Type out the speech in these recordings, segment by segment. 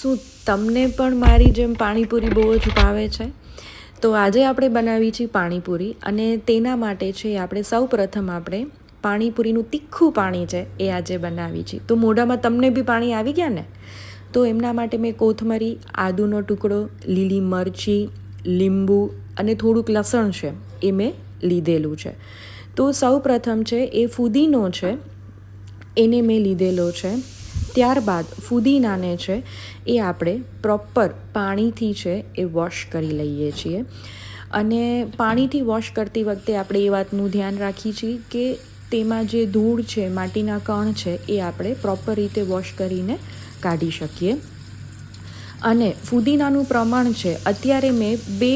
શું તમને પણ મારી જેમ પાણીપુરી બહુ જ ભાવે છે? તો આજે આપણે બનાવી છે પાણીપુરી, અને તેના માટે છે આપણે સૌપ્રથમ પાણીપુરીનું તીખું પાણી છે એ આજે બનાવી છે. તો મોઢામાં તમને બી પાણી આવી ગયા ને? તો એમના માટે મેં કોથમરી, આદુનો ટુકડો, લીલી મરચી, લીંબુ અને થોડુંક લસણ છે એ મેં લીધેલું છે. તો સૌપ્રથમ છે એ ફુદીનો છે એને મેં લીધેલો છે. ત્યારબાદ ફુદીનાને છે એ આપણે પ્રોપર પાણીથી છે એ વોશ કરી લઈએ છીએ. અને પાણીથી વોશ કરતી વખતે આપણે એ વાતનું ધ્યાન રાખીએ છીએ કે તેમાં જે ધૂળ છે, માટીના કણ છે એ આપણે પ્રોપર રીતે વોશ કરીને કાઢી શકીએ. અને ફુદીનાનું પ્રમાણ છે, અત્યારે મેં 2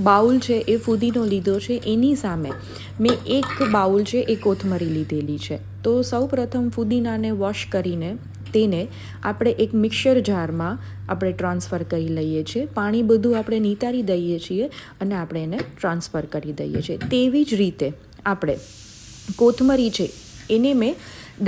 બાઉલ છે એ ફુદીનો લીધો છે, એની સામે મેં 1 બાઉલ છે એ કોથમરી લીધેલી છે. તો સૌપ્રથમ ફુદીનાને વોશ કરીને તેને આપણે એક મિક્સર જારમાં આપણે ટ્રાન્સફર કરી લઈએ છીએ. પાણી બધું આપણે નિતારી દઈએ છીએ અને આપણે એને ટ્રાન્સફર કરી દઈએ છીએ. તેવી જ રીતે આપણે કોથમરી છે એને મેં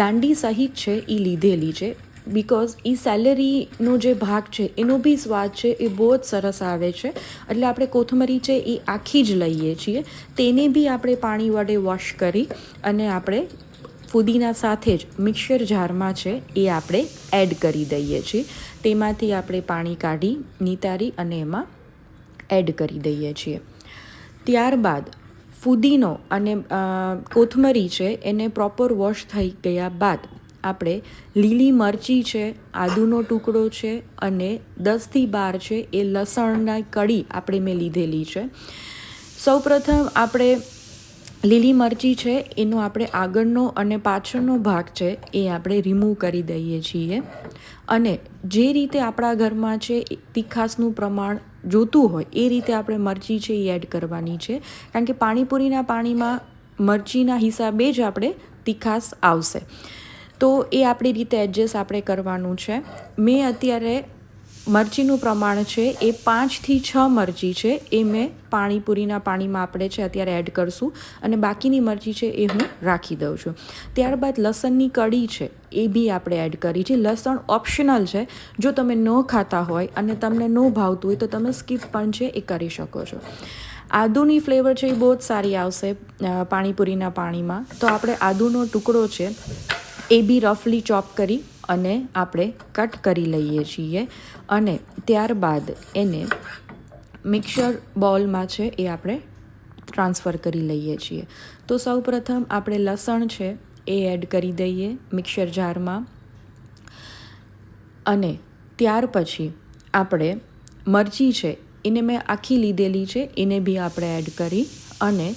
દાંડી સહિત છે એ લીધેલી છે, બિકોઝ એ સેલરીનો જે ભાગ છે એનો બી સ્વાદ છે એ બહુ જ સરસ આવે છે. એટલે આપણે કોથમરી છે એ આખી જ લઈએ છીએ. તેને બી આપણે પાણી વડે વોશ કરી અને આપણે ફુદીના સાથે જ મિક્સર જારમાં છે એ આપણે એડ કરી દઈએ છીએ. તેમાંથી આપણે પાણી કાઢી નિતારી અને એમાં એડ કરી દઈએ છીએ. ત્યારબાદ ફુદીનો અને કોથમરી છે એને પ્રોપર વોશ થઈ ગયા બાદ આપણે લીલી મરચી છે, આદુનો ટુકડો છે અને 10થી 12 છે એ લસણના કળી આપણે મેં લીધેલી છે. સૌપ્રથમ આપણે લીલી મરચી છે એનો આપણે આગળનો અને પાછળનો ભાગ છે એ આપણે રિમૂવ કરી દઈએ છીએ. અને જે રીતે આપણા ઘરમાં છે તીખાસનું પ્રમાણ જોતું હોય એ રીતે આપણે મરચી છે એ એડ કરવાની છે, કારણ કે પાણીપુરીના પાણીમાં મરચીના હિસાબે જ આપણે તીખાસ આવશે. તો એ આપણી રીતે એડજસ્ટ આપણે કરવાનું છે. મેં અત્યારે મરચીનું પ્રમાણ છે એ 5થી 6 મરચી છે એ મેં પાણીપુરીના પાણીમાં આપણે છે અત્યારે એડ કરશું, અને બાકીની મરચી છે એ હું રાખી દઉં છું. ત્યારબાદ લસણની કળી છે એ બી આપણે એડ કરી છે. લસણ ઓપ્શનલ છે, જો તમે ન ખાતા હોય અને તમને ન ભાવતું હોય તો તમે સ્કીપ પણ છે એ કરી શકો છો. આદુની ફ્લેવર છે એ બહુ જ સારી આવશે પાણીપુરીના પાણીમાં. તો આપણે આદુનો ટુકડો છે એ બી રફલી ચોપ કરી અને આપણે કટ કરી લઈએ છીએ. અને ત્યારબાદ એને મિક્સર બોલમાં છે એ આપણે ટ્રાન્સફર કરી લઈએ છીએ. તો સૌપ્રથમ આપણે લસણ છે એ એડ કરી દઈએ મિક્સર જારમાં. અને ત્યાર પછી આપણે મરચી છે એને મેં આખી લીધેલી છે, એને બી આપણે એડ કરી અને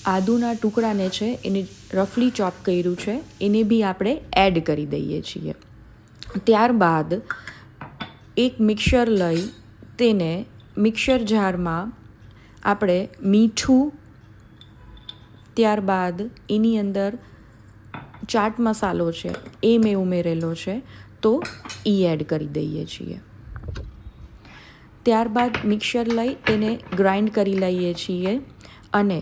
આદુના ટુકડાને છે એને રફલી ચોપ કર્યું છે એને બી આપણે એડ કરી દઈએ છીએ. ત્યારબાદ એક મિક્સર લઈ તેને મિક્સર જારમાં આપણે મીઠું, ત્યારબાદ એની અંદર ચાટ મસાલો છે એ મેં ઉમેરેલો છે તો એ એડ કરી દઈએ છીએ. ત્યારબાદ મિક્સર લઈ તેને ગ્રાઇન્ડ કરી લઈએ છીએ. અને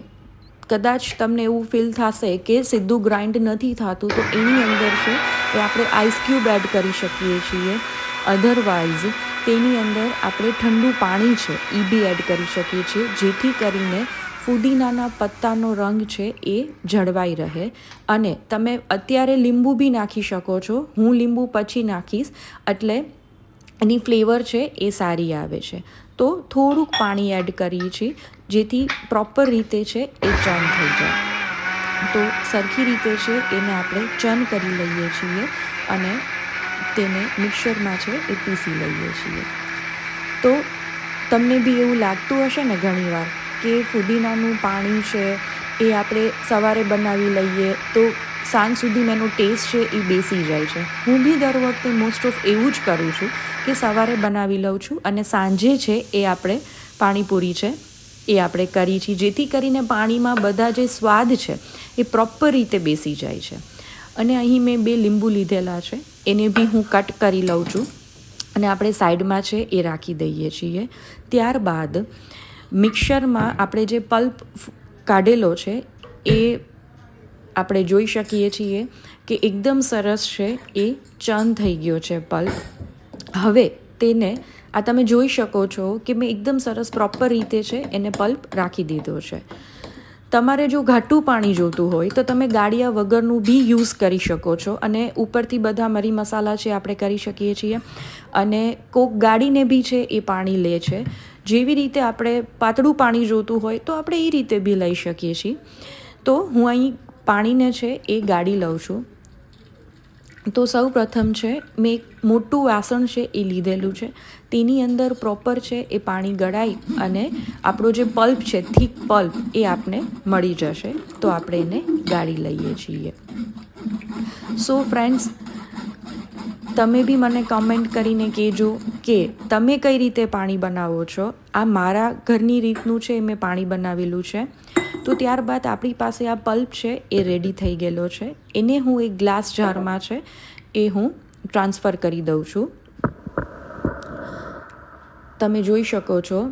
કદાચ તમને એવું ફીલ થશે કે સીધું ગ્રાઇન્ડ નથી થતું તો એની અંદર છે એ આપણે આઈસ ક્યુબ એડ કરી શકીએ છીએ. અધરવાઇઝ તેની અંદર આપણે ઠંડુ પાણી છે એ બી એડ કરી શકીએ છીએ, જેથી કરીને ફુદીનાના પત્તાનો રંગ છે એ જળવાઈ રહે. અને તમે અત્યારે લીંબુ બી નાખી શકો છો, હું લીંબુ પછી નાખીશ એટલે એની ફ્લેવર છે એ સારી આવે છે. તો થોડુંક પાણી એડ કરીએ છીએ જેથી પ્રોપર રીતે છે એ ચર્ન થઈ જાય. તો સરખી રીતે છે એને આપણે ચર્ન કરી લઈએ છીએ અને તેને મિક્સરમાં છે એ પીસી લઈએ છીએ. તો તમને બી એવું લાગતું હશે ને ઘણીવાર કે ફુદીનાનું પાણી છે એ આપણે સવારે બનાવી લઈએ તો સાંજ સુધીમાં એનો ટેસ્ટ છે એ બેસી જાય છે. હું બી દર વખતે મોસ્ટ ઓફ એવું જ કરું છું કે સવારે બનાવી લઉં છું અને સાંજે છે એ આપણે પાણીપુરી છે એ આપણે કરી છીએ, જેથી કરીને પાણીમાં બધા જે સ્વાદ છે એ પ્રોપર રીતે બેસી જાય છે. અને અહીં મેં 2 લીંબુ લીધેલા છે, એને બી હું કટ કરી લઉં છું અને આપણે સાઈડમાં છે એ રાખી દઈએ છીએ. ત્યારબાદ મિક્સરમાં આપણે જે પલ્પ કાઢેલો છે એ આપણે જોઈ શકીએ છીએ કે એકદમ સરસ છે એ ચર્ન થઈ ગયો છે પલ્પ. હવે તેને આ તમે જોઈ શકો છો કે મેં એકદમ સરસ પ્રોપર રીતે છે એને પલ્પ રાખી દીધો છે. તમારે જો ઘાટું પાણી જોતું હોય તો તમે ગાળિયા વગરનું બી યુઝ કરી શકો છો અને ઉપરથી બધા મરી મસાલા છે આપણે કરી શકીએ છીએ. અને કોક ગાળીને બી છે એ પાણી લે છે. જેવી રીતે આપણે પાતળું પાણી જોતું હોય તો આપણે એ રીતે બી લઈ શકીએ છીએ. તો હું અહીં પાણીને છે એ ગાળી લઉં છું. તો સૌ પ્રથમ છે મેં એક મોટું વાસણ છે એ લીધેલું છે. તેની અંદર પ્રોપર છે એ પાણી ગળાઈ અને આપણો જે પલ્પ છે થીક પલ્પ એ આપને મળી જશે. તો આપણે એને ગાળી લઈએ છીએ. સો ફ્રેન્ડ્સ, તમે બી મને કમેન્ટ કરીને કહેજો કે તમે કઈ રીતે પાણી બનાવો છો. આ મારા ઘરની રીતનું છે મેં પાણી બનાવેલું છે. તો ત્યારબાદ આપણી પાસે આ પલ્પ છે એ રેડી થઈ ગયેલો છે. એને હું એક ગ્લાસ જારમાં છે એ હું ટ્રાન્સફર કરી દઉં છું. તમે જોઈ શકો છો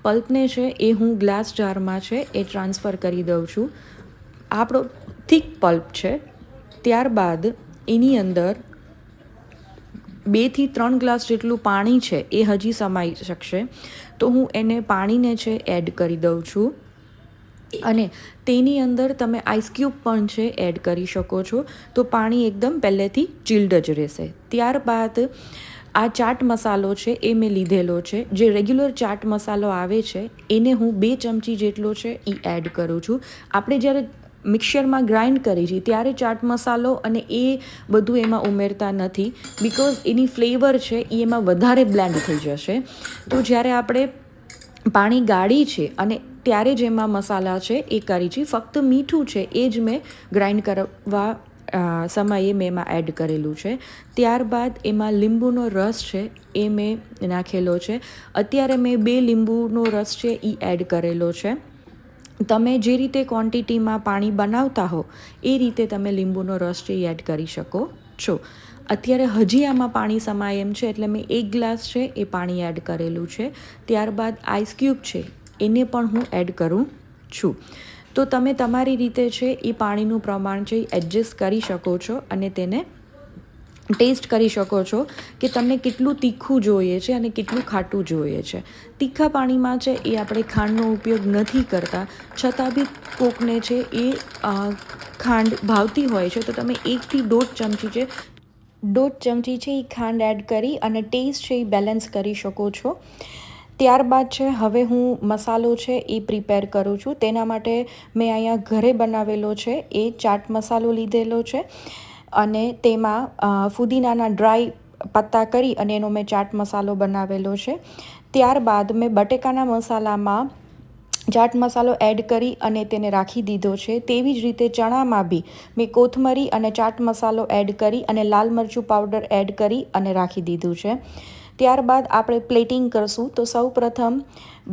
પલ્પને છે એ હું ગ્લાસ જારમાં છે એ ટ્રાન્સફર કરી દઉં છું. આપણો થીક પલ્પ છે. ત્યારબાદ એની અંદર 2 થી 3 ગ્લાસ જેટલું પાણી છે એ હજી સમાઈ શકશે. તો હું એને પાણીને છે એડ કરી દઉં છું. અને તેની અંદર તમે આઈસ ક્યુબ પણ છે એડ કરી શકો છો. તો પાણી એકદમ પહેલેથી ચિલ્ડ જ રહેશે. ત્યારબાદ આ ચાટ મસાલો છે એ મેં લીધેલો છે. જે રેગ્યુલર ચાટ મસાલો આવે છે એને હું 2 ચમચી જેટલો છે એ એડ કરું છું. આપણે જ્યારે મિક્સરમાં ગ્રાઇન્ડ કરી છીએ ત્યારે ચાટ મસાલો અને એ બધું એમાં ઉમેરતા નથી. બિકોઝ એની ફ્લેવર છે એ એમાં વધારે બ્લેન્ડ થઈ જશે. તો જ્યારે આપણે પાણી ગાળી છે અને ત્યારે જ એમાં મસાલા છે એ કરી છે. ફક્ત મીઠું છે એ જ મેં ગ્રાઇન્ડ કરવા સમયે મેં એમાં એડ કરેલું છે. ત્યારબાદ એમાં લીંબુનો રસ છે એ મેં નાખેલો છે. અત્યારે મેં 2 લીંબુનો રસ છે એ એડ કરેલો છે. તમે જે રીતે ક્વોન્ટિટીમાં પાણી બનાવતા હો એ રીતે તમે લીંબુનો રસ છે એ એડ કરી શકો છો. અત્યારે હજી આમાં પાણી સમાય એમ છે એટલે મેં 1 ગ્લાસ છે એ પાણી એડ કરેલું છે. ત્યારબાદ આઈસ ક્યુબ છે એને પણ હું એડ કરું છું. તો તમે તમારી રીતે છે એ પાણીનું પ્રમાણ છે એડજસ્ટ કરી શકો છો અને તેને ટેસ્ટ કરી શકો છો કે તમને કેટલું તીખું જોઈએ છે અને કેટલું ખાટું જોઈએ છે. તીખા પાણીમાં છે એ આપણે ખાંડનો ઉપયોગ નથી કરતા. છતાં બી કોકને છે એ ખાંડ ભાવતી હોય છે તો તમે 1 થી 1.5 ચમચી છે 1.5 ચમચી છે એ ખાંડ એડ કરી અને ટેસ્ટ છે એ બેલેન્સ કરી શકો છો. ત્યારબાદ છે હવે હું મસાલો છે એ પ્રિપેર કરું છું. તેના માટે મેં અહીંયા ઘરે બનાવેલો છે એ ચાટ મસાલો લીધેલો છે અને તેમાં ફુદીનાના ડ્રાય પત્તા કરી અને એનો મેં ચાટ મસાલો બનાવેલો છે. ત્યારબાદ મેં બટેકાના મસાલામાં ચાટ મસાલો એડ કરી અને તેને રાખી દીધો છે. તેવી જ રીતે ચણામાં બી મેં કોથમરી અને ચાટ મસાલો એડ કરી અને લાલ મરચું પાવડર એડ કરી અને રાખી દીધું છે. ત્યારબાદ આપણે પ્લેટિંગ કરશું. તો સૌ પ્રથમ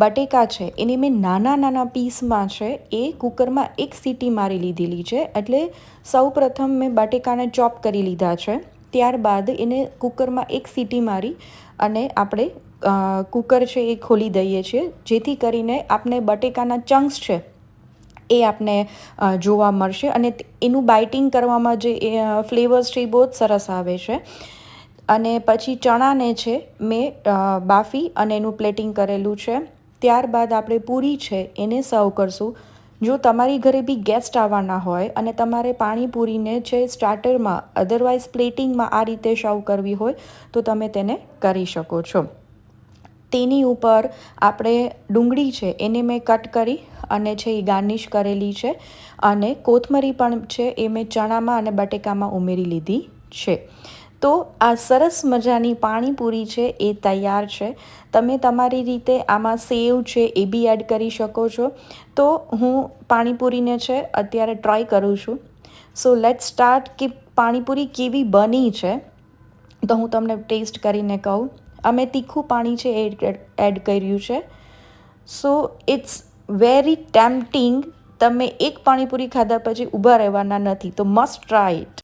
બટેકા છે એને મેં નાના નાના પીસમાં છે એ કુકરમાં 1 સીટી મારી લીધેલી છે. એટલે સૌ પ્રથમ મેં બટેકાને ચોપ કરી લીધા છે. ત્યારબાદ એને કુકરમાં 1 સીટી મારી અને આપણે કુકર છે એ ખોલી દઈએ છીએ. જેથી કરીને આપણે બટેકાના ચંક્સ છે એ આપને જોવા મળશે અને એનું બાઇટિંગ કરવામાં જે ફ્લેવર્સ છે એ બહુ જ સરસ આવે છે. અને પછી ચણાને છે મેં બાફી અને એનું પ્લેટિંગ કરેલું છે. ત્યારબાદ આપણે પૂરી છે એને સર્વ કરશું. જો તમારી ઘરે બી ગેસ્ટ આવવાના હોય અને તમારે પાણીપુરીને છે સ્ટાર્ટરમાં અધરવાઇઝ પ્લેટિંગમાં આ રીતે સર્વ કરવી હોય તો તમે તેને કરી શકો છો. તેની ઉપર આપણે ડુંગળી છે એને મેં કટ કરી અને છે એ ગાર્નિશ કરેલી છે અને કોથમરી પણ છે એ મેં ચણામાં અને બટેકામાં ઉમેરી લીધી છે. તો આ સરસ મજાની પાણીપુરી છે એ તૈયાર છે. તમે તમારી રીતે આમાં સેવ છે એ બી એડ કરી શકો છો. તો હું પાણીપુરીને છે અત્યારે ટ્રાય કરું છું. સો લેટ્સ સ્ટાર્ટ કે પાણીપુરી કેવી બની છે. તો હું તમને ટેસ્ટ કરીને કહું. અમે તીખું પાણી છે એ એડ કર્યું છે. So it's very tempting. તમે એક પાણીપુરી ખાધા પછી ઊભા રહેવાના નથી. તો મસ્ટ ટ્રાય ઇટ.